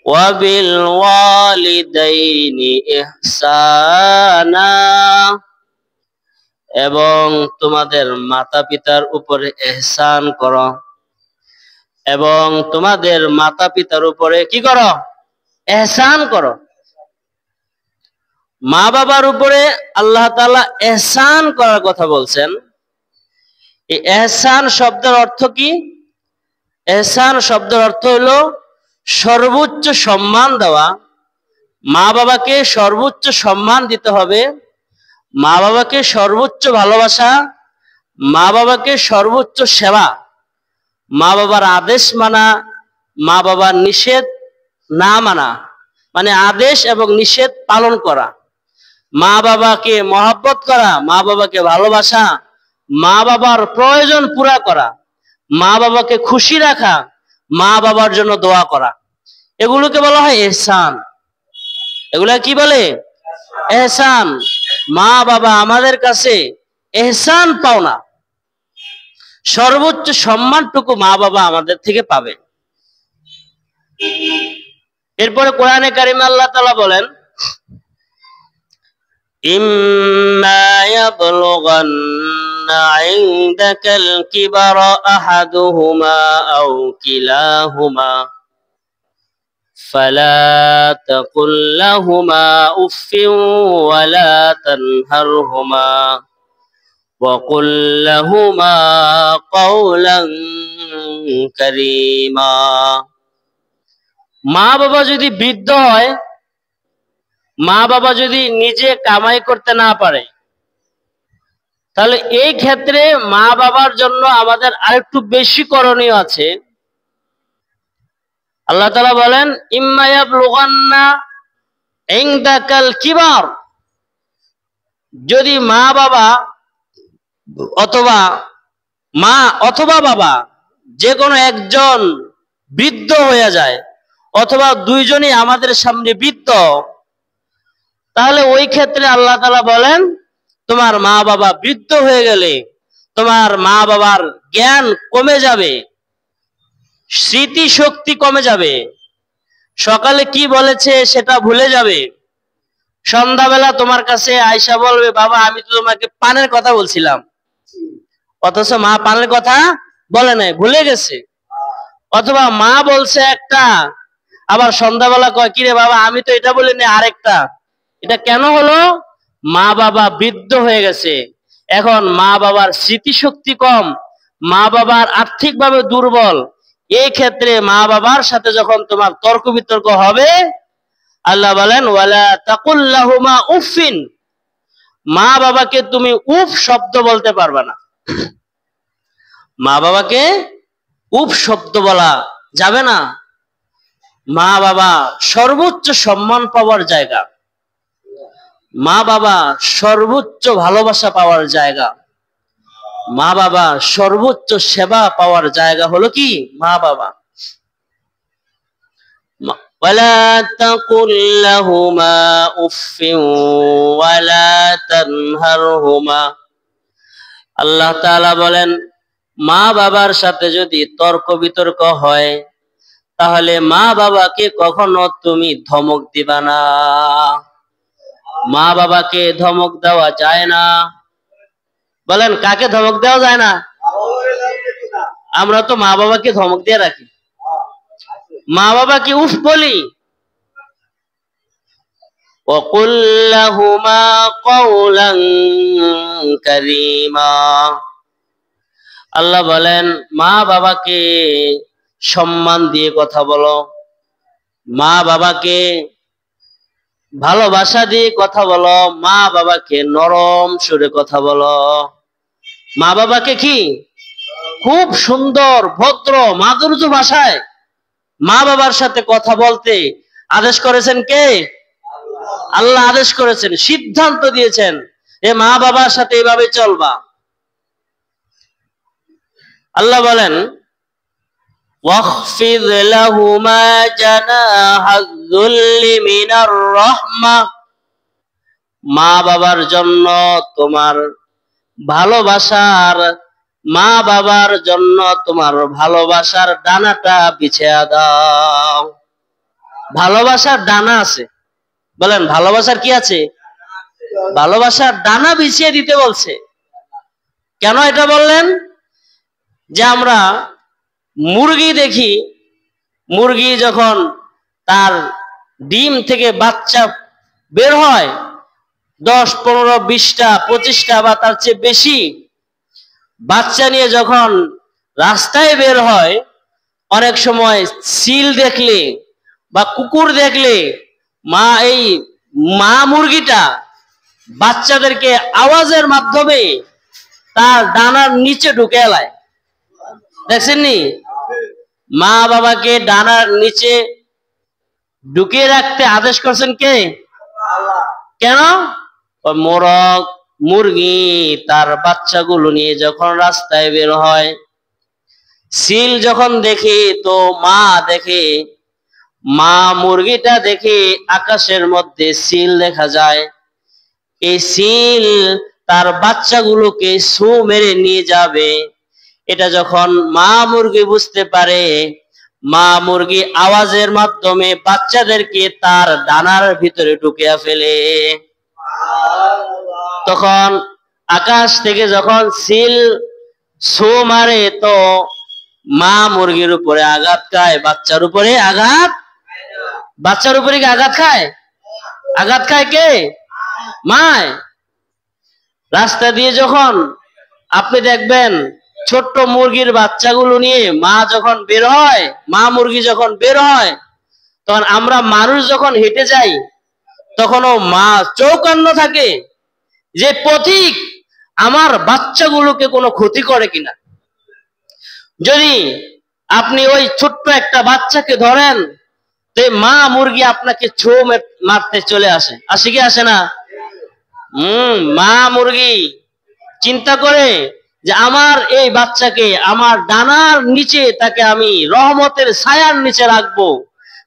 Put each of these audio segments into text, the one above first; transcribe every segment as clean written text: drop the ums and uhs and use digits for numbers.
ওয়াবিল ওয়ালিদাইনি ইহসানা, এবং তোমাদের মাতা পিতার উপরে ইহসান করো, এবং তোমাদের মাতা পিতার উপরে কি করো? ইহসান করো। মা বাবার উপরে আল্লাহ তাআলা ইহসান করার কথা বলছেন। এই ইহসান শব্দের অর্থ কি? ইহসান শব্দের অর্থ হলো সর্বোচ্চ সম্মান দেওয়া। মা বাবাকে সর্বোচ্চ সম্মান দিতে হবে, মা বাবাকে সর্বোচ্চ ভালোবাসা, মা বাবাকে সর্বোচ্চ সেবা, মা বাবার আদেশ মানা, মা বাবার নিষেধ না মানা, মানে আদেশ এবং নিষেধ পালন করা, মা বাবাকে মহব্বত করা, মা বাবাকে ভালোবাসা, মা বাবার প্রয়োজন পুরা করা, মা বাবাকে খুশি রাখা, মা বাবার জন্য দোয়া করা, এগুলোকে বলা হয় ইহসান। এগুলা কি বলে? ইহসান। মা বাবা আমাদের কাছে ইহসান পাওনা, সর্বোচ্চ সম্মানটুকু মা বাবা আমাদের থেকে পাবে। এরপরে কোরআনে কারিমে আল্লাহ তাআলা বলেন, ইম্মা ইয়াবলুগান্না ইনদাকাল কিবারা আহাদুহুমা আও কিলাহুমা ফালা তাকুল লাহুমা উফফিন ওয়ালা তানহারহুমা وقل لهما قولا كريما। মা বাবা যদি বৃদ্ধ হয়, মা বাবা যদি নিজে কামাই করতে না পারে, তাহলে এই ক্ষেত্রে মা বাবার জন্য আমাদের আরেকটু বেশি করণীয় আছে। আল্লাহ তাআলা বলেন, ইম্মা ইয়াবলুগান্না ইনদাকাল কিবার, যদি মা বাবা অথবা মা অথবা বাবা যে কোনো একজন বৃদ্ধ হয়ে যায়, অথবা দুইজনই আমাদের সামনে বৃদ্ধ, তাহলে ওই ক্ষেত্রে আল্লাহ তাআলা বলেন, তোমার মা বাবা বৃদ্ধ হয়ে গেলে তোমার মা বাবার জ্ঞান কমে যাবে, স্মৃতি শক্তি কমে যাবে, সকালে কি বলেছে সেটা ভুলে যাবে, সন্ধ্যাবেলা তোমার কাছে আয়সা বলবে, বাবা আমি তো তোমাকে পানের কথা বলছিলাম, অথচ মা পানের কথা বলে নাই, ভুলে গেছে। অথবা মা বলছে একটা, আবার সন্ধ্যাবেলা কয়, কিরে বাবা আমি তো এটা বলিনি আরেকটা। এটা কেন হলো? মা বাবা বৃদ্ধ হয়ে গেছে, এখন মা বাবার স্মৃতিশক্তি কম, মা বাবার আর্থিকভাবে দুর্বল। এই ক্ষেত্রে মা বাবার সাথে যখন তোমার তর্ক বিতর্ক হবে, আল্লাহ বলেন, ওয়ালা তাকুল লাহুমা উফফিন, মা বাবাকে তুমি উফ শব্দ বলতে পারবে না। মা বাবাকে উফ শব্দ বলা যাবে না। মা বাবা সর্বোচ্চ সম্মান পাওয়ার জায়গা, মা বাবা সর্বোচ্চ ভালোবাসা পাওয়ার জায়গা, মা বাবা সর্বোচ্চ সেবা পাওয়ার জায়গা হলো কি? মা বাবা। ওয়ালা তাকুল লাহুমা উফফিন ওয়ালা তানহারহুমা, আল্লাহ তাআলা বলেন, মা বাবার সাথে যদি তর্ক বিতর্ক হয়, তাহলে মা বাবাকে কখনো তুমি ধমক দিবা না। মা বাবাকে ধমক দেওয়া যায় না। বলেন, কাকে ধমক দেওয়া যায় না? আমরা তো মা বাবাকে ধমক দিয়ে রাখি, মা বাবাকে উফ বলি। ওয়াকুল লাহুমা কওলান কারীমা, আল্লাহ বলেন, মা বাবাকে সম্মান দিয়ে কথা বলো, মা বাবাকে ভালোবাসা দিয়ে কথা বলো, মা বাবাকে নরম সুরে কথা বলো। মা বাবাকে কি খুব সুন্দর ভদ্র মাধুর্য ভাষায় মা বাবার সাথে কথা বলতে আদেশ করেছেন কে? আল্লাহ আদেশ করেছেন, সিদ্ধান্ত দিয়েছেন, এ মা বাবার সাথে এইভাবে চলবা। আল্লাহ বলেন, ওয়াখফিদ লাহুমা জানাহায-যুল্লি মিনার রাহমাহ, মা বাবার জন্য তোমার ভালোবাসার, মা বাবার জন্য তোমার ভালোবাসার ডানাটা বিছিয়ে দাও। ভালোবাসার ডানা আছে। বলেন ভালোবাসার কি আছে? ভালোবাসার ডানা বিছিয়ে দিতে বলছে। কেন এটা বললেন? যে আমরা মুরগি দেখি, মুরগি যখন তার ডিম থেকে বাচ্চা বের হয় 10, 15, 20টা, 25টা বা তার চেয়ে বেশি বাচ্চা নিয়ে যখন রাস্তায় বের হয়, অনেক সময় সিল দেখলে বা কুকুর দেখলে এই মা মুরগিটা বাচ্চাদেরকে আওয়াজের মাধ্যমে তার ডানার নিচে ঢুকে এলায়। দেখছেননি? মা বাবাকে ডানার নিচে ঢুকিয়ে রাখতে আদেশ করছেন কে? কেন? মোরগ মুরগি তার বাচ্চাগুলো নিয়ে যখন রাস্তায় বের হয়, সিল যখন দেখে তো মা দেখে, মা মুরগিটা দেখে আকাশের মধ্যে সিল দেখা যায়। এই সিল তার বাচ্চাগুলোকে ছু মেরে নিয়ে যাবে। এটা যখন মা মুরগি বুঝতে পারে, মা মুরগি আওয়াজের মাধ্যমে বাচ্চাদেরকে তার ডানার ভিতরে ঢুকিয়ে ফেলে। তখন আকাশ থেকে যখন সিল ছু মারে তো মা মুরগির উপরে আঘাত খায়, বাচ্চার উপরে আঘাত। বাচ্চার উপরে কি আঘাত খায়? আঘাত খায় কে? মায়। রাস্তা দিয়ে যখন আপনি দেখবেন ছোট্ট মুরগির বাচ্চাগুলো নিয়ে মা যখন বের হয়, মা মুরগি যখন বের হয়, তখন আমরা মানুষ যখন হেঁটে যাই তখনও মা চৌকান্ন থাকে যে পথিক আমার বাচ্চাগুলোকে কোনো ক্ষতি করে কিনা। যদি আপনি ওই ছোট্ট একটা বাচ্চাকে ধরেন তো মা মুরগি আপনাকে ছো মারতে চলে আসে, আসে কি আসে না? মা মুরগি চিন্তা করে যে আমার এই বাচ্চাকে আমার ডানার নিচে, তাকে আমি রহমতের ছায়ার নিচে রাখবো,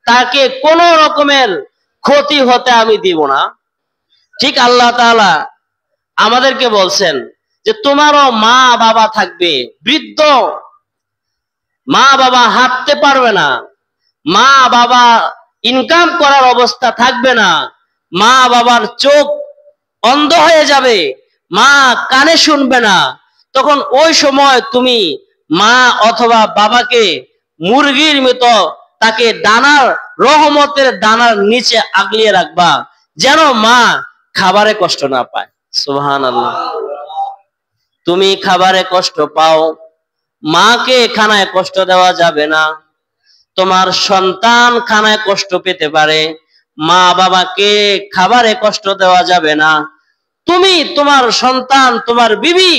তাকে কোনো রকমের ক্ষতি হতে আমি দিব না। ঠিক আল্লাহ তাআলা আমাদেরকে বলছেন যে তোমারও মা বাবা থাকবে, বৃদ্ধ মা বাবা হাঁটতে পারবে না, মা বাবা ইনকাম করার অবস্থা থাকবে না, মা বাবার চোখ অন্ধ হয়ে যাবে, মা কানে শুনবে না। তখন ওই সময় তুমি মা অথবা বাবাকে মুরগির মতো তাকে ডানার, রহমতের ডানার নিচে আগলিয়ে রাখবা, যেন মা খাবারে কষ্ট না পায়। সুবহানাল্লাহ। তুমি খাবারে কষ্ট পাও, মাকে খানায় কষ্ট দেওয়া যাবে না। তোমার সন্তান খানায় কষ্ট পেতে পারে, মা বাবাকে খাবারে কষ্ট দেওয়া যাবে না। তুমি তোমার সন্তান, তোমার বিবি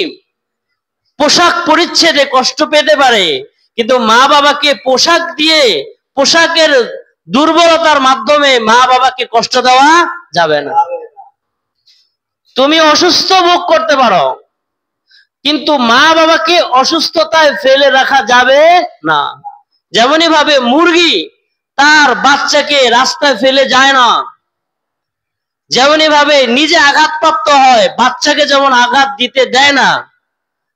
পোশাক পরিচ্ছেদে কষ্ট পেতে পারে, কিন্তু মা বাবাকে পোশাক দিয়ে, পোশাকের দুর্বলতার মাধ্যমে মা বাবাকে কষ্ট দেওয়া যাবে না। তুমি অসুস্থ ভোগ করতে পারো, কিন্তু মা বাবাকে অসুস্থতায় ফেলে রাখা যাবে না। যেমনই ভাবে মুরগি তার বাচ্চাকে রাস্তায় ফেলে যায় না, যেমনই ভাবে নিজে আঘাতপ্রাপ্ত হয়, বাচ্চাকে যেমন আঘাত দিতে দেয় না।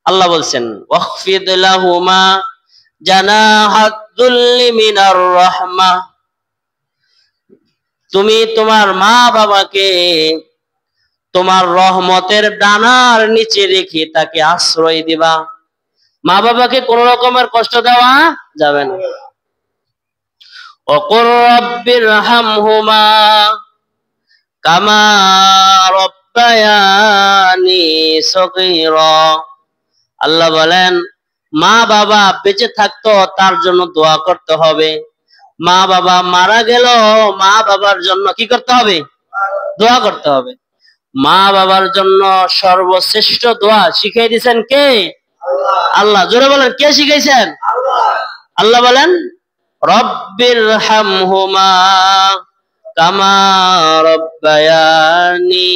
আল্লাহ বলছেন ওয়াখফিদ লাহুমা জানাহাদ যুল্লি মিনার রাহমাহ, তুমি তোমার মা বাবাকে তোমার রহমতের ডানার নিচে রেখে তাকে আশ্রয় দিবা। মা বাবাকে কোন রকমের কষ্ট দেওয়া যাবে না। ওয়াকুর রাব্বিরহামহুমা কামা রাব্বায়ানি সগীরা। আল্লাহ বলেন মা বাবা বেঁচে থাকতো তার জন্য দোয়া করতে হবে, মা বাবা মারা গেল মা বাবার জন্য কি করতে হবে? দোয়া করতে হবে। মা বাবার জন্য সর্বশ্রেষ্ঠ দোয়া শিখিয়ে দিয়েছেন কে? আল্লাহ। জোরে বলেন কে শিখাইছেন? আল্লাহ বলেন রব্বিরহামহুমা কামা রাব্বায়ানি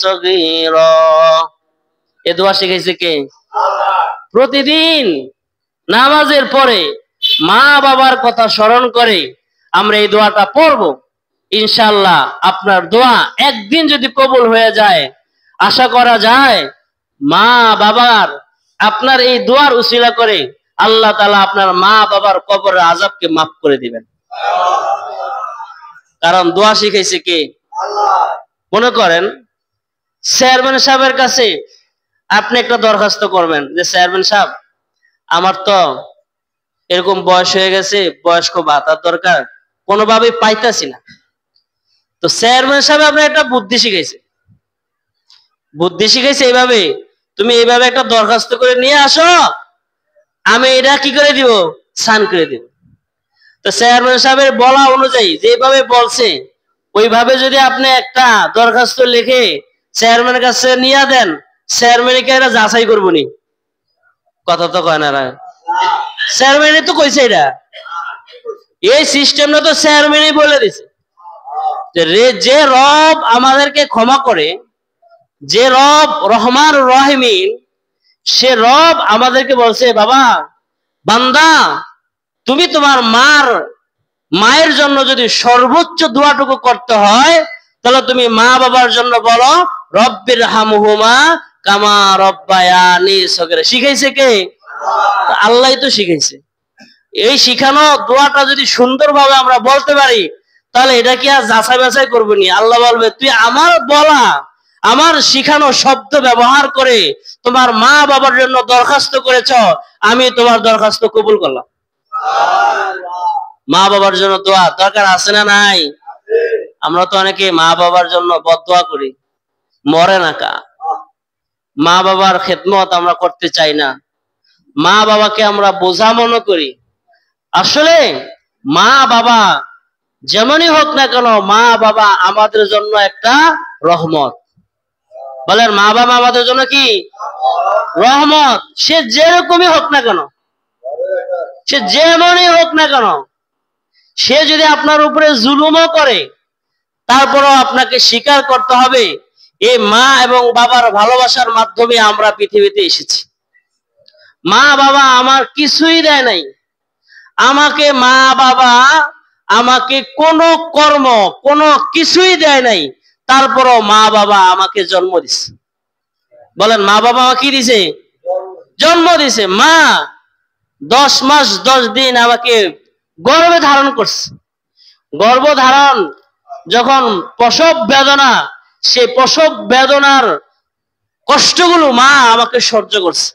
সগীরা। এই দোয়া শিখাইছে কে? প্রতিদিন নামাজের পরে মা বাবার কথা স্মরণ করে আমরা এই দোয়াটা পড়বো। ইনশাআল্লাহ আপনার দোয়া একদিন যদি কবুল হয়ে যায়, আশা করা যায় মা বাবার আপনার এই দোয়ার উসিলা করে আল্লাহ তাআলা আপনার মা বাবার কবরের আযাবকে মাফ করে দিবেন। কারণ দোয়া শিখাইছে কে? মনে করেন চেয়ারম্যান সাহেবের কাছে আপনি একটা দরখাস্ত করবেন যে চেয়ারম্যান সাহেব, আমার তো এরকম বয়স হয়ে গেছে, বয়স্ক ভাতার দরকার, কোনোভাবেই পাইতাছি না। তো চেয়ারম্যান সাহেব আপনার একটা বুদ্ধি শিখাইছে, এইভাবে, তুমি এইভাবে একটা দরখাস্ত করে নিয়ে আসো, আমি এটা কি করে দিব, সাইন করে দিব। তো চেয়ারম্যান সাহেবের বলা অনুযায়ী যেভাবে বলছে ওইভাবে যদি আপনি একটা দরখাস্ত লিখে চেয়ারম্যানের কাছে নিয়ে দেন, চেয়ারম্যানকে এটা যাচাই করবো নি? কথা তো কয় না, চেয়ারম্যানই তো কইছে এটা, এই সিস্টেমটা তো চেয়ারম্যানই বলে দিছে যে রব আমাদেরকে ক্ষমা করে, যে রব রহমান রহিমিন, সে রব আমাদেরকে বলছে বাবা বান্দা, তুমি তোমার মায়ের জন্য যদি সর্বোচ্চ দোয়াটুকু করতে হয়, তাহলে তুমি মা বাবার জন্য বলো রব্বির হামহুমা কামা রব্বায়ানি সগীরা। শিখাইছে কে? আল্লাহই তো শিখাইছে। এই শিখানো দোয়াটা যদি সুন্দরভাবে আমরা বলতে পারি, তাহলে এটা কি আর যাচাই বাছাই করবো নি? আল্লাহ বলবে তুই আমার বলা, আমার শিখানো শব্দ ব্যবহার করে তোমার মা বাবার জন্য দরখাস্ত করেছ, আমি তোমার দরখাস্ত কবুল করলাম। মা বাবার জন্য দোয়া দরকার আছে না নাই? আমরা তো অনেকে মা বাবার জন্য বদদোয়া করি, মরে না কা। মা বাবার খেদমত আমরা করতে চাই না, মা বাবাকে আমরা বোঝা মনে করি। আসলে মা বাবা যেমনই হোক না কেন, মা বাবা আমাদের জন্য একটা রহমত। বলেন মা বাবা আমাদের জন্য কি রহমত? সে যেরকমই হোক না কেন, সে যেমনই হোক না কেন, সে যদি আপনার উপরে জুলুমও করে, তারপরও আপনাকে স্বীকার করতে হবে এই মা এবং বাবার ভালোবাসার মাধ্যমে আমরা পৃথিবীতে এসেছি। মা বাবা আমার কিছুই দেয় নাই, আমাকে মা বাবা আমাকে কোনো কর্ম কোনো কিছুই দেয় নাই, তারপরও মা বাবা আমাকে জন্ম দিছে। বলেন মা বাবা আমাকে কি দিছে? জন্ম দিছে। মা 10 মাস 10 দিন আমাকে গর্ভে ধারণ করছে। গর্ভধারণ যখন প্রসব বেদনা, সেই প্রসব বেদনার কষ্টগুলো মা আমাকে সহ্য করছে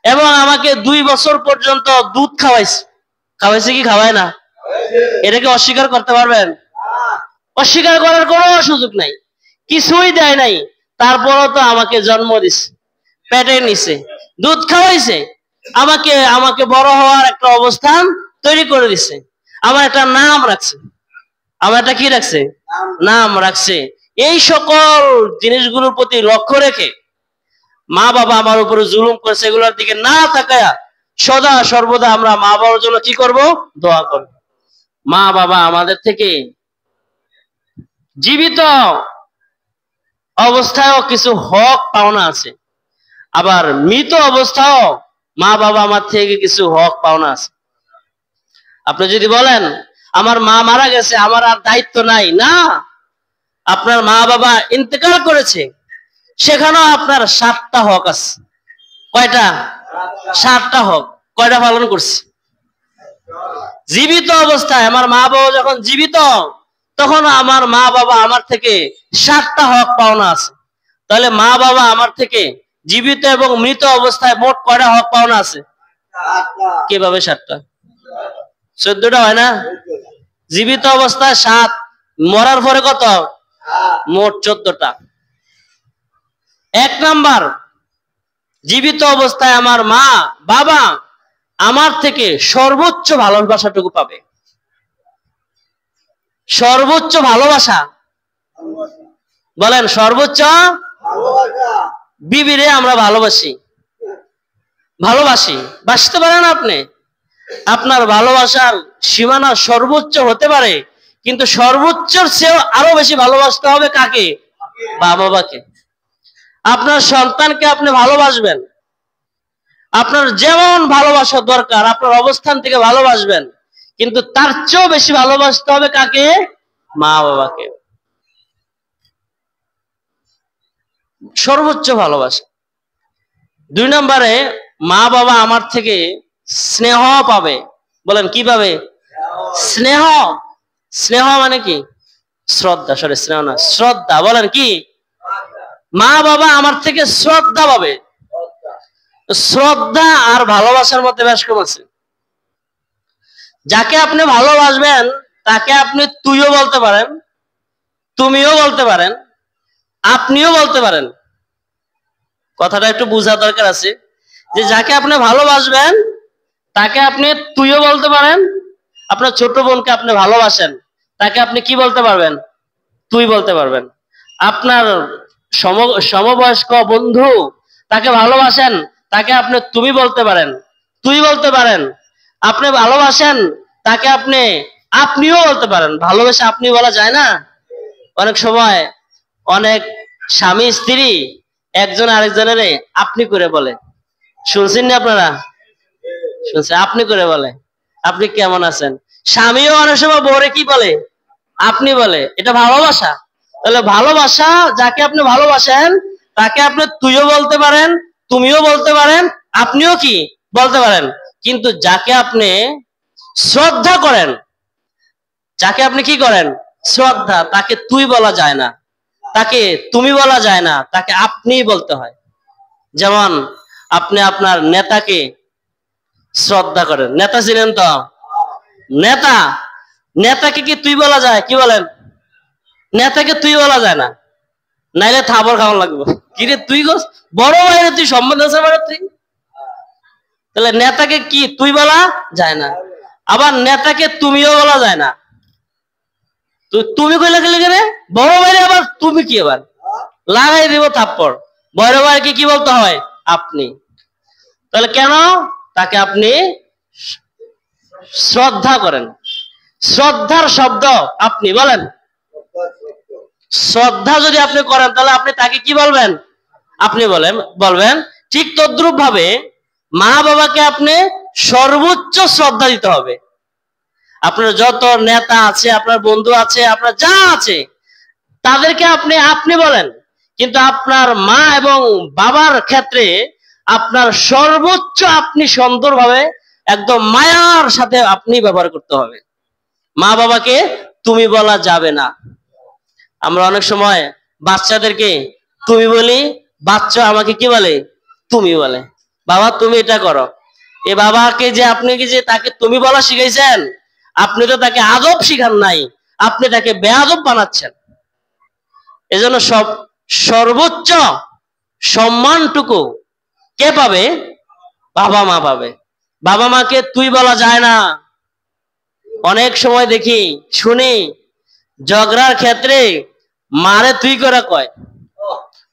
এবং আমাকে 2 বছর পর্যন্ত দুধ খাওয়াইছে। খাওয়াইছে কি খাওয়ায় না? এটাকে অস্বীকার করতে পারবেন? অস্বীকার করার কোনো সুযোগ নাই। কিছুই দেয় নাই, তারপরও তো আমাকে জন্ম দিছে, পেটে নিছে, দুধ খাওয়াইছে, আমাকে বড় হওয়ার একটা অবস্থান তৈরি করে দিছে, আমার একটা নাম রাখছে। আমার একটা কি রাখছে? নাম রাখছে। এই সকল জিনিসগুলোর প্রতি লক্ষ্য রেখে মা বাবা আমার উপরে জুলুম করেছে, এগুলোর দিকে না তাকায়া সদা সর্বদা আমরা মা বাবার জন্য কি করব? দোয়া করব। মা বাবা আমাদের থেকে জীবিত অবস্থায়ও কিছু হক পাওনা আছে, আবার মৃত অবস্থাও মা বাবা আমার থেকে কিছু হক পাওনা আছে। আপনি যদি বলেন আমার মা মারা গেছে, আমার আর দায়িত্ব নাই, না, আপনার মা বাবা ইন্তেকাল করেছে, সেখানেও আপনার 7টা হক আছে। কয়টা? 7টা হক। কয়টা পালন করছে? জীবিত অবস্থায় আমার মা বাবা যখন জীবিত, তখন আমার মা বাবা আমার থেকে 7টা হক পাওনা আছে। তাহলে মা বাবা আমার থেকে জীবিত এবং মৃত অবস্থায় মোট কয়টা হক পাওনা আছে? কিভাবে 7টা? 14টা হয় না? জীবিত অবস্থায় 7, মরার পরে কত? মোট 14টা। 1 নাম্বার, জীবিত অবস্থায় আমার মা বাবা আমার থেকে সর্বোচ্চ ভালোবাসাটুকু পাবে। সর্বোচ্চ ভালোবাসা। বলেন সর্বোচ্চ বিবিরে আমরা ভালোবাসি, বাসতে পারেন আপনি? আপনার ভালোবাসার সীমানা সর্বোচ্চ হতে পারে, কিন্তু সর্বোচ্চের চেয়েও আরো বেশি ভালোবাসতে হবে কাকে? মা বাবাকে। আপনার সন্তানকে আপনি ভালোবাসবেন, আপনার যেমন ভালোবাসা দরকার আপনার অবস্থান থেকে ভালোবাসবেন, কিন্তু তার চেয়েও বেশি ভালোবাসতে হবে কাকে? মা বাবাকে। সর্বোচ্চ ভালোবাসা। 2 নম্বরে, মা বাবা আমার থেকে স্নেহ পাবে। বলেন কি পাবে? স্নেহ। স্নেহ মানে কি? শ্রদ্ধা, সরি স্নেহ না, শ্রদ্ধা। বলেন কি? মা বাবা আমার থেকে শ্রদ্ধা পাবে। শ্রদ্ধা আর ভালোবাসার মধ্যে বেশ কম আছে। যাকে আপনি ভালোবাসবেন তাকে আপনি তুইও বলতে পারেন, তুমিও বলতে পারেন, আপনিও বলতে পারেন। কথাটা একটু বোঝা দরকার আছে যে যাকে আপনি ভালোবাসবেন তাকে আপনি তুইও বলতে পারেন। আপনার ছোট বোনকে আপনি ভালোবাসেন, তাকে আপনি কি বলতে পারবেন? তুই বলতে পারবেন। আপনার সমবয়স্ক বন্ধু তাকে ভালোবাসেন, তাকে আপনি তুমি বলতে পারেন, তুই বলতে পারেন। আপনি ভালোবাসেন তাকে আপনি আপনিও বলতে পারেন। ভালোবেসে আপনি বলা যায় না? অনেক সময় অনেক স্বামী স্ত্রী একজন আরেকজনের আপনি করে বলে, শুনছেন না আপনারা? শুনছে, আপনি করে বলে, আপনি কেমন আছেন। স্বামীও অনেক সময় বউরে কি বলে? আপনি বলে। এটা ভালোবাসা? তাহলে ভালোবাসা, যাকে আপনি ভালোবাসেন তাকে আপনি তুইও বলতে পারেন, তুমিও বলতে পারেন, আপনিও কি বলতে পারেন। কিন্তু যাকে আপনি শ্রদ্ধা করেন, যাকে আপনি কি করেন? শ্রদ্ধা, তাকে তুই বলা যায় না, তাকে তুমি বলা যায় না, তাকে আপনিই বলতে হয়। যেমন আপনি আপনার নেতাকে শ্রদ্ধা করেন। নেতা ছিলেন তো? নেতা, নেতাকে কি তুই বলা যায়? কি বলেন? নেতাকে তুই বলা যায় না, নাইলে থাবর খাওয়া লাগবে। কিরে তুই গোস, বড় ভাইরে তুই সম্মান আছে মানে তুই। তাহলে নেতাকে কি তুই বলা যায় না, আবার নেতাকে তুমিও বলা যায় না। তুমি কইলা গেলে গেলে বড় ভাইরে আবার তুমি কি আবার লাগাই দিব থাপ্পড়। বড় ভাইকে কি বলতে হয়? আপনি। তাহলে কেন? তাকে আপনি শ্রদ্ধা করেন। শ্রদ্ধার শব্দ আপনি বলেন। শ্রদ্ধা যদি আপনি করেন তাহলে আপনি তাকে কি বলবেন? আপনি বলবেন। ঠিক তদ্রুপ ভাবে মা বাবাকে আপনি সর্বোচ্চ শ্রদ্ধা দিতে হবে। আপনার যত নেতা আছে, আপনার বন্ধু আছে, আপনার যা আছে, তাদেরকে আপনি আপনি বলেন। কিন্তু আপনার মা এবং বাবার ক্ষেত্রে আপনার সর্বোচ্চ আপনি সুন্দরভাবে একদম মায়ার সাথে আপনি ব্যবহার করতে হবে। মা বাবাকে তুমি বলা যাবে না। আমরা অনেক সময় বাচ্চাদেরকে তুমি বলি, বাচ্চা আমাকে কি বলে? তুমি বলে। বাবা তুমি এটা করো। এ বাবাকে যে আপনি কি যে তাকে তুমি বলা শিখাইছেন, আপনি তো তাকে আদব শিখান নাই, আপনি তাকে বেয়াদব বানাচ্ছেন। এজন্য সর্বোচ্চ সম্মানটুকু কে পাবে? বাবা মা পাবে। বাবা মাকে তুই বলা যায় না। অনেক সময় দেখি শুনি ঝগড়ার ক্ষেত্রে মারে তুই করে কয়,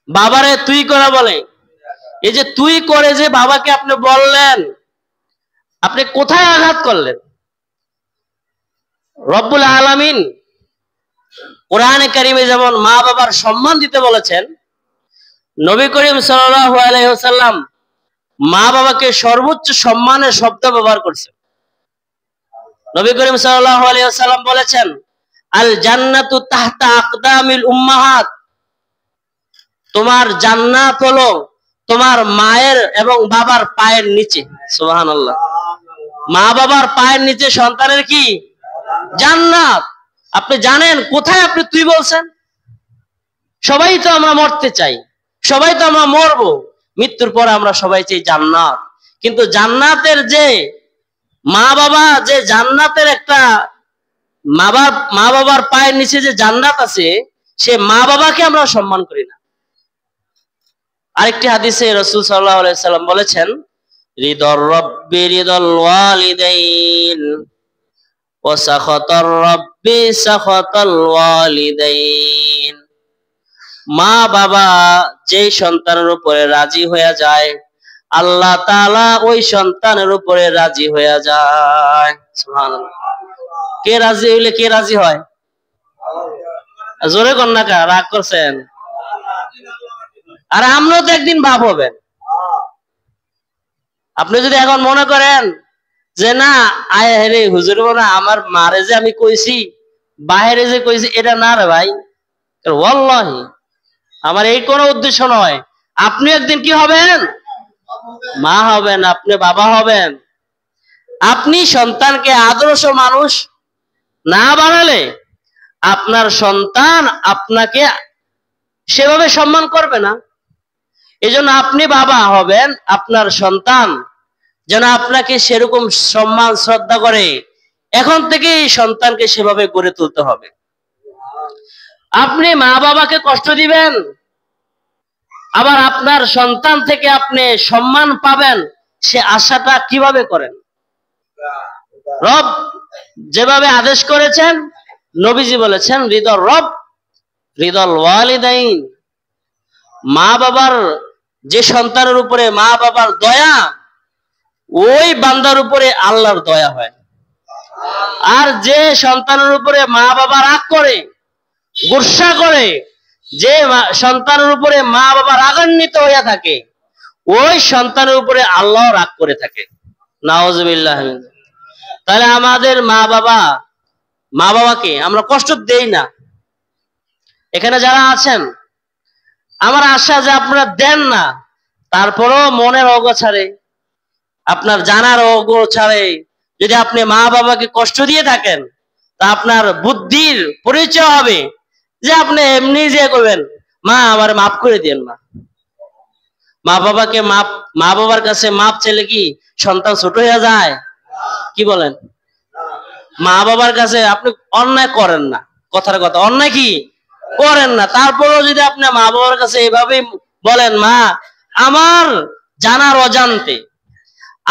বাবারে তুই করে বলে। এই যে তুই করে যে বাবাকে আপনি বললেন, আপনি কোথায় আঘাত করলেন? রব্বুল আলামিন কোরআনে কারিমে যেমন মা বাবার সম্মান দিতে বলেছেন, নবী করিম সাল্লাল্লাহু আলাইহি ওয়াসাল্লাম মা বাবাকে সর্বোচ্চ সম্মানের শব্দ ব্যবহার করছেন। নবী করিম সাল্লাল্লাহু আলাইহি ওয়াসাল্লাম বলেছেন, আল জান্নাতু তাহতা আকদামিল উম্মাহাত। তোমার জান্নাত হলো তোমার মায়ের এবং বাবার পায়ের নিচে। সুবহানাল্লাহ। মা বাবার পায়ের নিচে সন্তানের কি জান্নাত। আপনি জানেন কোথায় আপনি তুই বলছেন? সবাই তো আমরা মরতে চাই, সবাই তো আমরা মরবো, মৃত্যুর পরে আমরা সবাই চাই জান্নাত। কিন্তু জান্নাতের যে মা বাবা, যে জান্নাতের একটা মা বাবার পায়ের নিচে যে জান্নাত আছে, সে মা বাবাকে আমরা সম্মান করি না। আরেকটি হাদিসে রাসূল সাল্লাল্লাহু আলাইহি সাল্লাম বলেছেন, রিদর রব্বি রিদল ওয়ালিদাইন ওয়া সাখাতার রব্বি সাখাতাল ওয়ালিদাইন। মা বাবা যেই সন্তানের উপরে রাজি হয়ে যায়, আল্লাহ তাআলা ওই সন্তানের উপরে রাজি হয়ে যায়। সুবহানাল্লাহ। কে রাজি হইলে কে রাজি হয়? জোরে কর না, কা রাগ করছেন? আর আমরাও তো একদিন বাপ হবেন। আপনি যদি এখন মনে করেন যে না আয় রে হুজুর না আমার মারে যে আমি কইছি, বাইরে যে কইছি, এটা না রে ভাই, ওয়াল্লাহি আমার এই কোনো উদ্দেশ্য নয়। আপনি একদিন কি হবেন? মা হবেন, আপনি বাবা হবেন। আপনি সন্তানকে আদর্শ মানুষ না বানালে আপনার সন্তান আপনাকে সেভাবে সম্মান করবে না। এজন্য আপনি বাবা হবেন, আপনার সন্তান যেন আপনাকে সেরকম সম্মান শ্রদ্ধা করে, এখন থেকেই সন্তানকে সেভাবে গড়ে তুলতে হবে। আপনি মা বাবাকে কষ্ট দিবেন, আবার আপনার সন্তান থেকে আপনি সম্মান পাবেন, সে আশাটা কিভাবে করেন? রব যেভাবে আদেশ করেছেন, নবীজি বলেছেন রিদর রব রিদল ওয়ালিদাইন। মা বাবার, যে সন্তানের উপরে মা বাবার দয়া, ওই বান্দার উপরে আল্লাহর দয়া হয়। আর যে সন্তানের উপরে মা বাবা রাগ করে, গুসা করে, যে সন্তানের উপরে মা বাবা রাগান্বিত হইয়া থাকে, ওই সন্তানের উপরে আল্লাহ রাগ করে থাকে। নাউজুবিল্লাহ। তাহলে আমাদের মা বাবাকে আমরা কষ্ট দেই না। এখানে যারা আছেন, আমার আশা যে আপনারা দেন না, তারপরেও মনের অগোছারে, আপনার জানার অগোছারে যদি আপনি মা বাবাকে কষ্ট দিয়ে থাকেন, তা আপনার বুদ্ধির পরিচয় হবে যে আপনি এমনি যে করবেন, মা আমার মাফ করে দিন। মা বাবার কাছে মাপ চাইলে কি সন্তান ছোট হয়ে যায়? কি বলেন? মা বাবার কাছে আপনি অন্যায় করেন না, কথার কথা, অন্যায় কি করেন না, তারপরেও যদি আপনি মা বাবার কাছে এইভাবে বলেন, মা আমার জানার অজান্তে,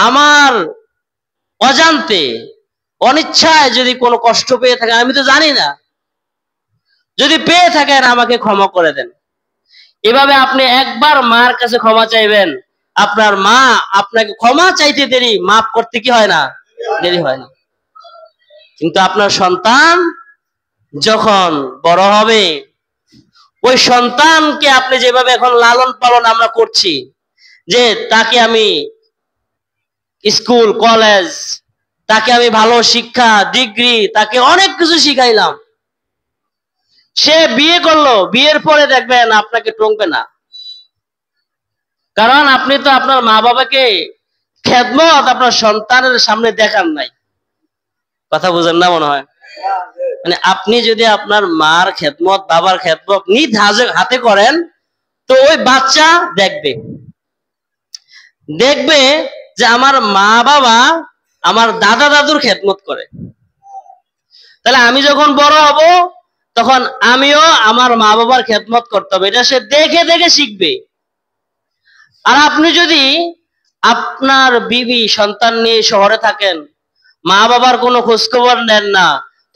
আমার অজান্তে অনিচ্ছায় যদি কোনো কষ্ট পেয়ে থাকেন, আমি তো জানি না, যদি পেয়ে থাকেন আমাকে ক্ষমা করে দেন। এভাবে আপনি একবার মার কাছে ক্ষমা চাইবেন, আপনার মা আপনাকে ক্ষমা চাইতে দেরি, মাফ করতে কি হয় না? দেরি হয় না। কিন্তু আপনার সন্তান যখন বড় হবে, ওই সন্তানকে আপনি যেভাবে এখন লালন পালন আমরা করছি, যে তাকে আমি স্কুল কলেজ, তাকে আমি ভালো শিক্ষা ডিগ্রি, তাকে অনেক কিছু শিখাইলাম, সে বিয়ে করলো, বিয়ের পরে দেখবেন আপনাকে টঙ্কবে না, কারণ আপনি তো আপনার মা বাবাকে খেদমত আপনার সন্তানের সামনে দেখান নাই। কথা বুঝেন না মনে হয়? মানে আপনি যদি আপনার মার খেদমত, বাবার খেদমত নিজ হাতে করেন, তো ওই বাচ্চা দেখবে যে আমার মা বাবা আমার দাদা দাদুর খেদমত করে। তাহলে আমি যখন বড় হব, তখন আমিও আমার মা বাবার খেদমত করতে হবে, এটা সে দেখে দেখে শিখবে। আর আপনি যদি আপনার বিবি সন্তান নিয়ে শহরে থাকেন, মা বাবার কোনো খোঁজখবর নেন না,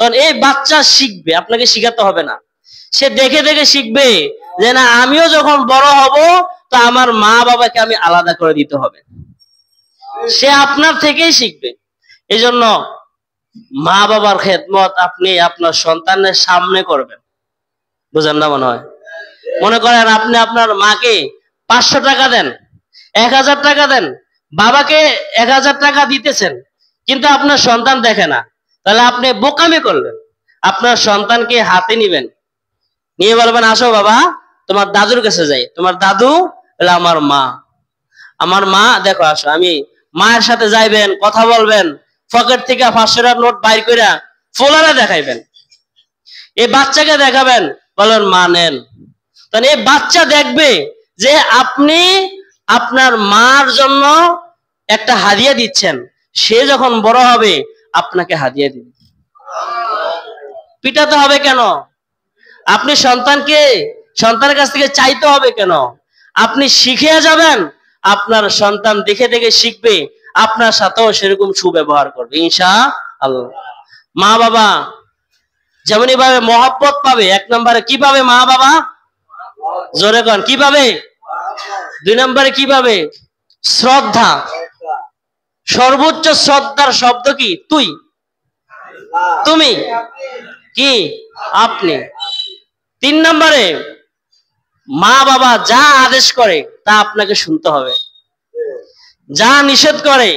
তখন এই বাচ্চা শিখবে, আপনাকে শিখাতে হবে না, সে দেখে দেখে শিখবে যে না, আমিও যখন বড় হব, তো আমার মা বাবাকে আমি আলাদা করে দিতে হবে। সে আপনার থেকেই শিখবে। এই জন্য মা বাবার খেদমত আপনি আপনার সন্তানের সামনে করবেন। বুঝেন না মনে হয়? মনে করেন আপনি আপনার মাকে 500 টাকা দেন, 1000 টাকা দেন, বাবাকে 1000 টাকা দিতেছেন, কিন্তু আপনার সন্তান দেখে না, তাহলে আপনি বোকামি করলেন। আপনার সন্তানকে হাতে নিবেন, নিয়ে বলবেন, আসো বাবা তোমার দাদুর কাছে যাই, তোমার দাদু হলো আমার মা, আমার মা দেখো আসো। আমি মায়ের সাথে যাইবেন, কথা বলবেন, পকেট থেকে 500 টাকার নোট বাইর করে ফোলারে দেখাইবেন, এই বাচ্চাকে দেখাবেন, বলেন মা নেন। তাহলে এই বাচ্চা দেখবে যে আপনি আপনার মার জন্য একটা হাদিয়া দিচ্ছেন, সে যখন বড় হবে আপনাকে হাদিয়া দিবে। পিটাতে হবে কেন? আপনি সন্তানের কাছ থেকে চাইতে হবে কেন? আপনি শিখে যাবেন, আপনার সন্তান দেখে দেখে শিখবে, আপনার সাথেও সেরকম সুব্যবহার করবে ইনশাআল্লাহ। মা বাবা যেমন ভাবে মহব্বত পাবে, 1 নম্বরে কি পাবে? মা বাবা জোরে কন কি পাবে? 2 নম্বরে কি পাবে? শ্রদ্ধা। সর্বোচ্চ শ্রদ্ধার শব্দ কি? তুই, তুমি, কি আপনি। 3 নম্বরে মা বাবা যা আদেশ করে তা আপনাকে শুনতে হবে, যা নিষেধ করে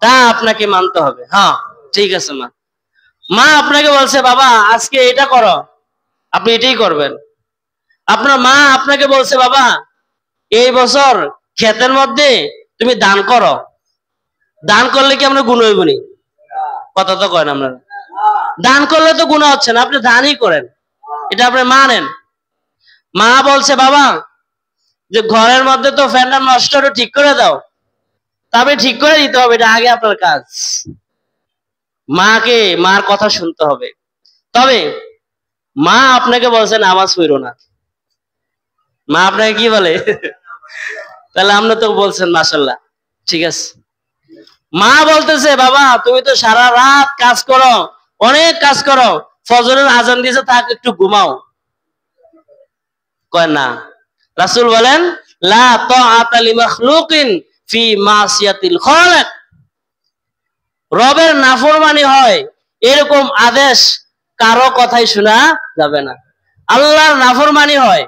তা আপনাকে মানতে হবে। হ্যাঁ ঠিক আছে, মা আপনাকে বলছে বাবা আজকে এটা করো, আপনি এটাই করবেন। আপনার মা আপনাকে বলছে বাবা এই বছর ক্ষেতের মধ্যে তুমি দান করো, দান করলে কি আমরা গুণ হইব নি? কথা তো কয় না আপনারা। দান করলে তো গুনাহ হচ্ছে না, আপনি দানই করেন, এটা আপনি মানেন। মা বলছে বাবা যে ঘরের মধ্যে তো ফ্যানটা নষ্ট, হলো ঠিক করে দাও, তবে ঠিক করে দিতে হবে, এটা আগে আপনার কাজ। মাকে, মার কথা শুনতে হবে। তবে মা আপনাকে বলছে নামাজ পড়ো না, মা আপনাকে কি বলে? তাহলে আপনি তো বলছেন মাশাআল্লাহ, ঠিক আছে। মা বলতেছে বাবা তুমি তো সারা রাত কাজ করো, অনেক কাজ করো, ফজরের আজান দিয়েছে, থাক একটু ঘুমাও। কয় না, রাসূল বলেন লা তাআতা লিমাখলুকিন ফি মাসিয়াতিল খালিক, রবের নাফরমানি হয় এরকম আদেশ কারো কথাই শোনা যাবে না। আল্লাহর নাফরমানি হয়,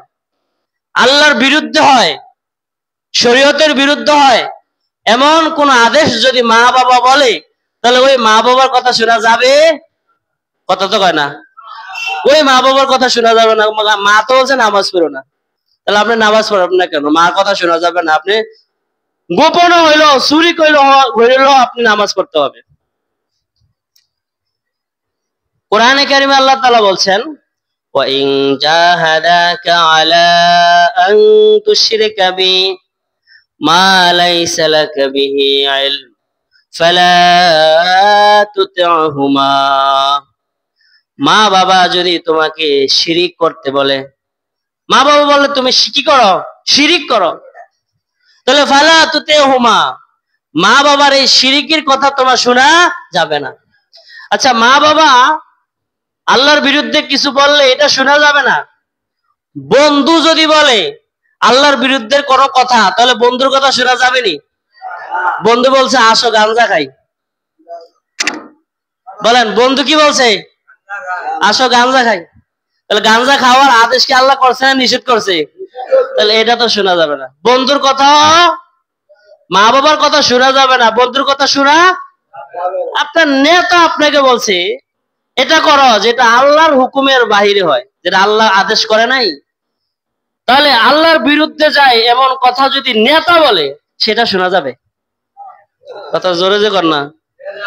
আল্লাহর বিরুদ্ধে হয়, শরীয়তের বিরুদ্ধে হয়, এমন কোন আদেশ যদি মা বাবা বলে, তাহলে ওই মা বাবার কথা শোনা যাবে? কথা তো কয় না, ওই মা বাবার কথা শোনা যাবে না। মা তো বলছে নামাজ পড়ো না, তাহলে আপনি নামাজ পড়বেন না কেন? মার কথা শোনা যাবে না, আপনি গোপন হইলো, চুরি হইলো, আপনি নামাজ পড়তে হবে। কোরআনে কারিমে আল্লাহ তাআলা বলছেন ওয়া ইন জাহাদাকা আলা আন তুশরিকা বি মা লাইসা লাকা বিহি ইলম ফালা তুতি'হুমা, মা বাবা যদি তোমাকে শিরিক করতে বলে, মা বাবা বলে তুমি কি করো? শিরিক করো, তাহলে ফালা তুতি'হুমা, মা বাবার এই শিরিকের কথা তোমার শোনা যাবে না। আচ্ছা, মা বাবা আল্লাহর বিরুদ্ধে কিছু বললে এটা শোনা যাবে না। বন্ধু যদি বলে আল্লাহর বিরুদ্ধে কোনো কথা, তাহলে বন্ধুর কথা শোনা যাবে নি? বন্ধু বলছে আসো গাঞ্জা খাই, বলেন বন্ধু কি বলছে? আসো গাঞ্জা খাই, তাহলে গাঞ্জা খাওয়ার আদেশ কি আল্লাহ করছে না নিষেধ করছে? তাহলে এটা তো শোনা যাবে না। বন্ধুর কথা, মা বাবার কথা শোনা যাবে না, বন্ধুর কথা শোনা। আপনার নেতা আপনাকে বলছে এটা করো, যেটা আল্লাহর হুকুমের বাহিরে হয়, যেটা আল্লাহ আদেশ করে নাই, তাহলে আল্লাহর বিরুদ্ধে যায় এমন কথা যদি নেতা বলে, সেটা শোনা যাবে? কথা জোরে যে কর না।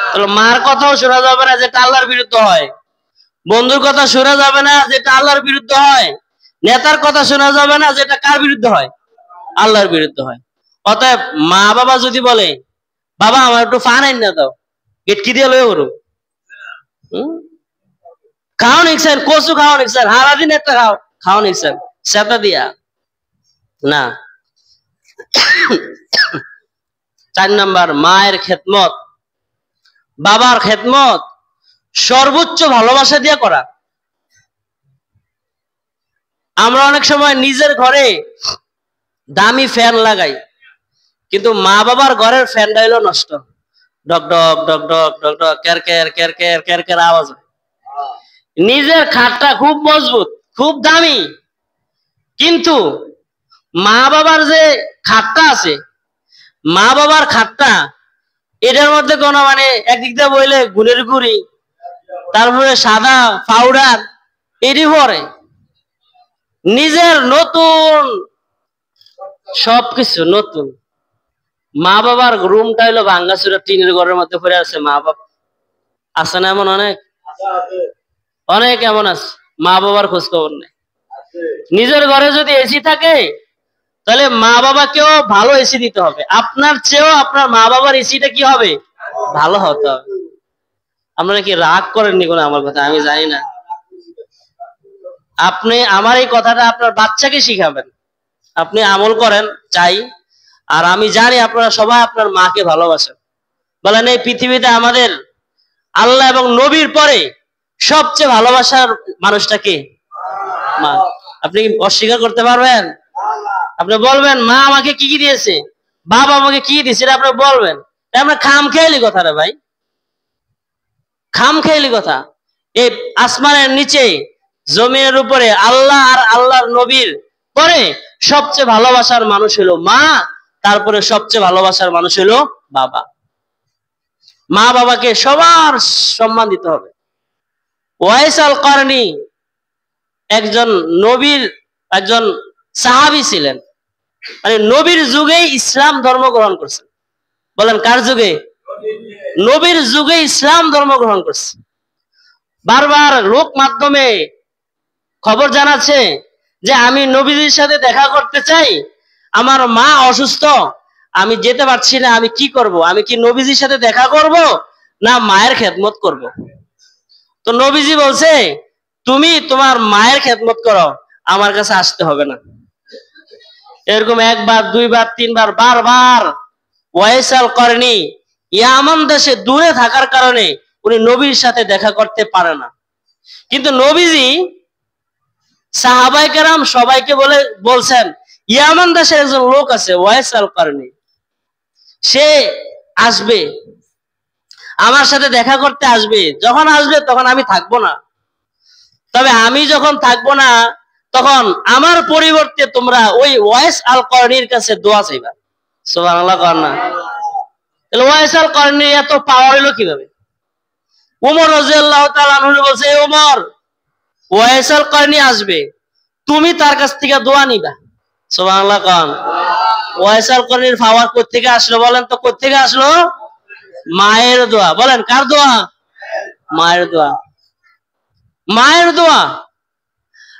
তাহলে মার কথাও শোনা যাবে না, যেটা আল্লাহর বিরুদ্ধে হয়। বন্ধুর কথা শোনা যাবে না, যেটা আল্লাহর বিরুদ্ধে হয়। নেতার কথা শোনা যাবে না, যেটা কার বিরুদ্ধে হয়? আল্লাহর বিরুদ্ধে হয়। অতএব মা বাবা যদি বলে বাবা আমার একটু ফান আইন না দাও, গেটকি দিয়ে লয়ে করো, খাও নিকছেন, কচু খাও নিকছেন, সারাদিন একটা খাও নিকছেন, সেটা দিয়া না। 4 নাম্বার, মায়ের খেদমত, বাবার খেদমত সর্বোচ্চ ভালোবাসা দিয়ে করা। আমরা অনেক সময় নিজের ঘরে দামি ফ্যান লাগাই, কিন্তু মা বাবার ঘরের ফ্যানটা হইলো নষ্ট, ডক ডক ডক ডক ডক ডক কের কের কের কের কের কের আওয়াজ হয়। নিজের খাটটা খুব মজবুত, খুব দামি, কিন্তু মা বাবার যে খাটটা আছে, মা বাবার খাটটা, এটার মধ্যে কোনো মানে একদিক দিয়ে বইলে গুলের গুড়ি, তারপরে সাদা পাউডার, এটি পরে নিজের নতুন সবকিছু নতুন। মা বাবার রুমটা হইলো ভাঙ্গাচুরা টিনের ঘরের মধ্যে পড়ে আছে। মা বাবা আছে না এমন? অনেক অনেক এমন আছে, মা বাবার খোঁজ খবর নেই। নিজের ঘরে যদি এসি থাকে, তাহলে মা বাবাকেও ভালো এসি দিতে হবে। আপনার চেয়েও আপনার মা বাবার এসিটা কি হবে? ভালো হতে হবে। আপনারা কি রাগ করেননি কোনো আমার কথা? আমি জানি না। আপনি আমার এই কথাটা আপনার বাচ্চাকে শিখাবেন, আপনি আমল করেন চাই। আর আমি জানি আপনারা সবাই আপনার মাকে ভালোবাসেন। বলেন এই পৃথিবীতে আমাদের আল্লাহ এবং নবীর পরে সবচেয়ে ভালোবাসার মানুষটা কে? মা। আপনি অস্বীকার করতে পারবেন? আপনি বলবেন মা আমাকে কি কি দিয়েছে, বাবা আমাকে কি দিয়েছে, এটা আপনি বলবেন। আমরা খাম খেয়ালি কথা রে ভাই, খাম খেয়ালি কথা। এই আসমানের নিচে জমিনের উপরে আল্লাহ আর আল্লাহর নবীর পরে সবচেয়ে ভালোবাসার মানুষ হলো মা, তারপরে সবচেয়ে ভালোবাসার মানুষ হলো বাবা। মা বাবাকে সবার সম্মান দিতে হবে। ওয়াইস আল কারনি একজন নবীর একজন সাহাবী ছিলেন, মানে নবীর যুগেই ইসলাম ধর্ম গ্রহণ করছেন। বলেন কার যুগে? নবীর যুগে ইসলাম ধর্ম গ্রহণ করছে। বারবার লোক মাধ্যমে খবর জানাচ্ছে যে আমি নবীজির সাথে দেখা করতে চাই, আমার মা অসুস্থ, আমি যেতে পারছি না, আমি কি করব? আমি কি নবীজির সাথে দেখা করব না মায়ের খেদমত করব? তো নবীজি বলছে তুমি তোমার মায়ের খেদমত করো, আমার কাছে আসতে হবে না। এরকম একবার, দুইবার, তিনবার, বারবার ওয়াইস আল করনি ইয়ামান দেশে দূরে থাকার কারণে উনি নবীর সাথে দেখা করতে পারে না। কিন্তু নবীজি সাহাবায়ে কেরাম সবাইকে বলছেন ইয়ামান দেশের একজন লোক আছে ওয়াইস আল করনি, সে আসবে, আমার সাথে দেখা করতে আসবে, যখন আসবে তখন আমি থাকবো না, তবে আমি যখন থাকবো না তখন আমার পরিবর্তে তোমরা ওই ওয়াইস আল করনির কাছে দোয়া চাইবা। সুবহানাল্লাহ কর না। তাহলে ওয়াইস আল করনি এত পাওয়ার হলো কিভাবে? ওমর রাদিয়াল্লাহু তাআলা আনহু বলছে, ওমর ওয়াইস আল করনি আসবে, তুমি তার কাছ থেকে দোয়া নিবা। সুবহানাল্লাহ কর। ওয়াইস আল করনির পাওয়ার কই থেকে আসলো বলেন তো? কই থেকে আসলো? মায়ের দোয়া। বলেন কার দোয়া? মায়ের দোয়া। মায়ের দোয়া।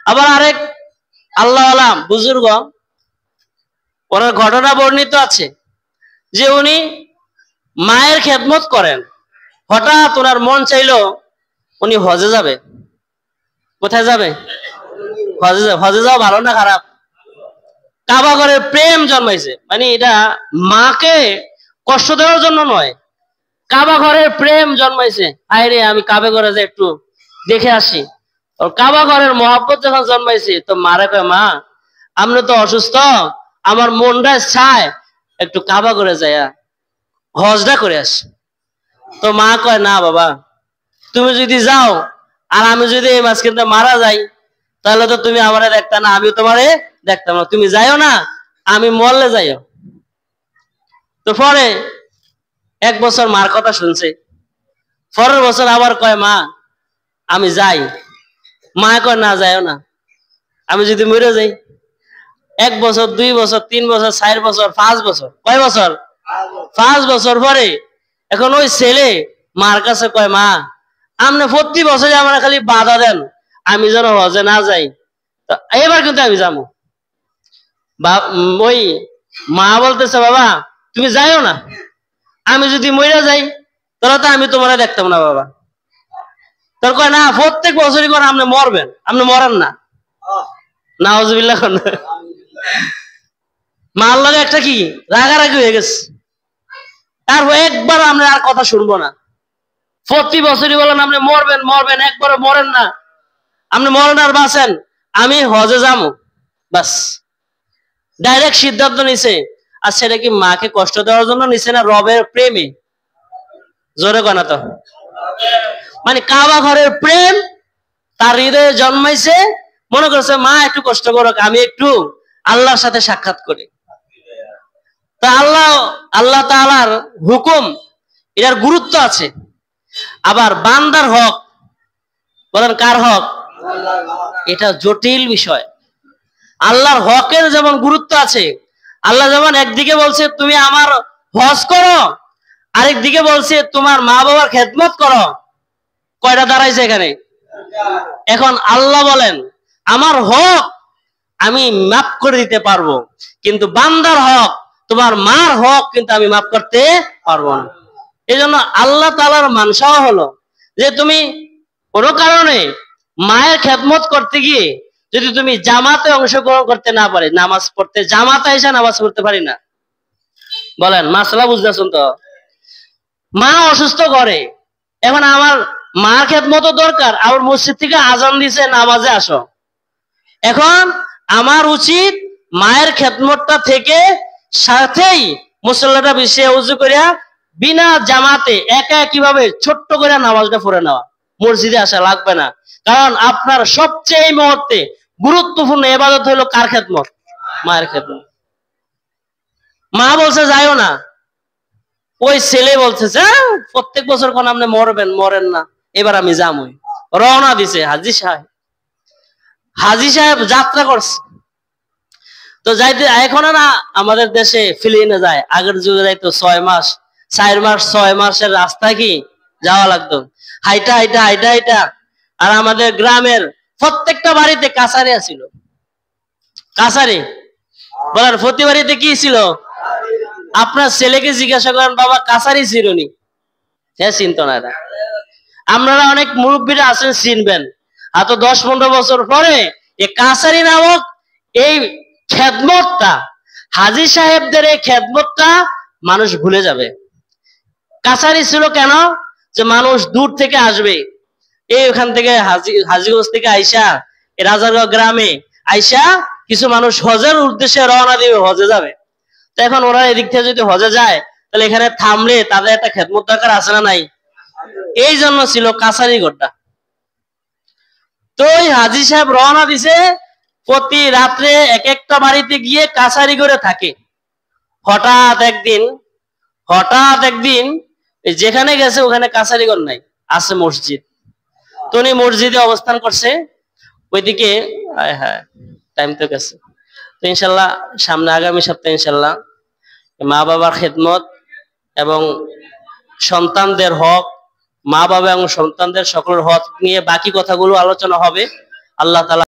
আবার আরেক আল্লাহ আলাম বুজুর্গ, ওনার ঘটনা বর্ণিত আছে যে উনি মায়ের খেদমত করেন, হঠাৎ ওনার মন চাইলো উনি হজে যাবে। কোথায় যাবে? হজে যাবে। হজে যাওয়া ভালো না খারাপ? কাবা ঘরে প্রেম জন্মাইছে, মানে এটা মাকে কষ্ট দেওয়ার জন্য নয়, কাবা ঘরের প্রেম জন্মাইছে। আরে আমি কাবা ঘরে যাই একটু দেখে আসি। ওর কাবা ঘরের মহব্বত যখন জন্মাইছে তো মারে কয়, মা আপনি তো অসুস্থ, আমার মনটা চায় একটু কাবা ঘরে যাইয়া হজটা করে আসি। তো মা কয়, না বাবা, তুমি যদি যাও আর আমি যদি এই মাঝখানে মারা যাই তাহলে তো তুমি আমারে দেখতা না, আমিও তোমারে দেখতাম না, তুমি যাইও না, আমি মরলে যাইও। তো পরে এক বছর মার কথা শুনছে, পরের বছর আবার কয়, মা আমি যাই। মা কয়, না যাইও না, আমি যদি মরে যাই। এক বছর, 2 বছর, 3 বছর, 4 বছর, 5 বছর, কয় বছর? 5 বছর পরে এখন ওই ছেলে মার কাছে কয়, মা আপনি প্রতি বছরে আমার খালি বাধা দেন আমি যেন হজে না যাই, তো এবার কিন্তু আমি যাবো। ওই মা বলতেছে, বাবা তুমি যাইও না, আমি যদি মরে যাই তাহলে তো আমি তোমার দেখতাম না বাবা। তোর কয়, না প্রত্যেক বছরই করে আপনি মরবেন, আপনি মরেন না। নাউজুবিল্লাহ। মার লগে একটা কি রাগারাগি হয়ে গেছে, আর একবার আমরা আর কথা শুনবো না। প্রতি বছরই বলেন আপনি মরবেন মরবেন, একবারও মরেন না, আপনি মরেন আর বাঁচেন, আমি হজে যাবো। বাস ডাইরেক্ট সিদ্ধান্ত নিছে। আর সেটা কি মাকে কষ্ট দেওয়ার জন্য নিছে না রবের প্রেমে? জোরে কনা তো। মানে কাবা ঘরের প্রেম তার হৃদয়ে জন্মাইছে, মনে করছে মা একটু কষ্ট করুক, আমি একটু আল্লাহর সাথে সাক্ষাৎ করি। তা আল্লাহ তাআলার হুকুম, এর গুরুত্ব আছে। আবার বান্দার হক, বলেন কার হক? এটা জটিল বিষয়। আল্লাহর হকের যেমন গুরুত্ব আছে, আল্লাহ যেমন একদিকে বলছে তুমি আমার হজ করো, আরেকদিকে বলছে তোমার মা বাবার খেদমত করো। কয়টা দাঁড়াইছে এখানে? এখন আল্লাহ বলেন আমার হক আমি মাফ করে দিতে পারবো, কিন্তু বান্দার হক, তোমার মার হক কিন্তু আমি মাফ করতে পারবো না। এই জন্য আল্লাহ তাআলার মানসাও হলো যে তুমি কোনো কারণে মায়ের খেদমত করতে গিয়ে যদি তুমি জামাতে অংশগ্রহণ করতে না পারে, নামাজ পড়তে জামাতে এসে নামাজ পড়তে পারি না, বলেন মাসলা বুঝতেছেন তো? মা অসুস্থ করে, এখন আমার মার খেদমত দরকার, আবার মসজিদ থেকে আজান দিছে নামাজে আসো, এখন আমার উচিত মায়ের খেদমতটা থেকে সাথেই মুসল্লাটা বিছিয়ে উজু করিয়া বিনা জামাতে একা কিভাবে ছোট্ট করে নামাজটা পড়ে নেওয়া, মসজিদে আসা লাগবে না। কারণ আপনার সবচেয়ে এই মুহূর্তে গুরুত্বপূর্ণ ইবাদত হলো কার খেদমত? মায়ের খেদমত। মা বলছে যাইও না, ওই ছেলে বলছে প্রত্যেক বছর কোন আপনি মরবেন, মরেন না, এবার আমি যামই। রওনা দিছে হাজি সাহেব যাত্রা করছে। তো যাইতে এখন না আমাদের দেশে ফিলিনে যায়, আগের যুগে যাইতো 6 মাস 4 মাস 6 মাসের রাস্তা কি যাওয়া লাগতো, হাইটা হাইটা হাইটা হাইটা আর আমাদের গ্রামের প্রত্যেকটা বাড়িতে কাছারি ছিল। কাছারি বলার প্রতি বাড়িতে কি ছিল? আপনার ছেলেকে জিজ্ঞাসা করেন, বাবা কাছারি ছিলনি? হ্যাঁ, চিনতো না। আপনারা অনেক মুরব্বীরা আছেন, চিনবেন। আর তো 10-15 বছর পরে এই কাছারি নামক এই খেদমতটা, হাজী সাহেবদের এই খেদমতটা মানুষ ভুলে যাবে। কাছারি ছিল কেন? যে মানুষ দূর থেকে আসবে, এই ওখান থেকে হাজীগঞ্জ থেকে আইসা এই রাজারগাঁও গ্রামে আইসা কিছু মানুষ হজের উদ্দেশ্যে রওনা দিবে, হজে যাবে। তো এখন ওরা এদিক থেকে যদি হজে যায়, তাহলে এখানে থামলে তাদের একটা খেদমত দরকার আছে না নাই? এই জন্য ছিল কাছারি ঘরটা। তো ওই হাজী সাহেব রওনা দিছে, প্রতি রাত্রে এক একটা বাড়িতে গিয়ে কাছারি করে থাকে। হঠাৎ একদিন যেখানে গেছে ওখানে কাছারি ঘর নাই, আছে মসজিদ। তো উনি মসজিদে অবস্থান করছে ওইদিকে। হ্যাঁ, টাইম তো গেছে। তো ইনশাল্লাহ সামনে আগামী সপ্তাহে ইনশাল্লাহ মা বাবার খেদমত এবং সন্তানদের হক, মা বাবা এবং সন্তানদের সকলের হক নিয়ে বাকি কথাগুলো আলোচনা হবে। আল্লাহ তাআলা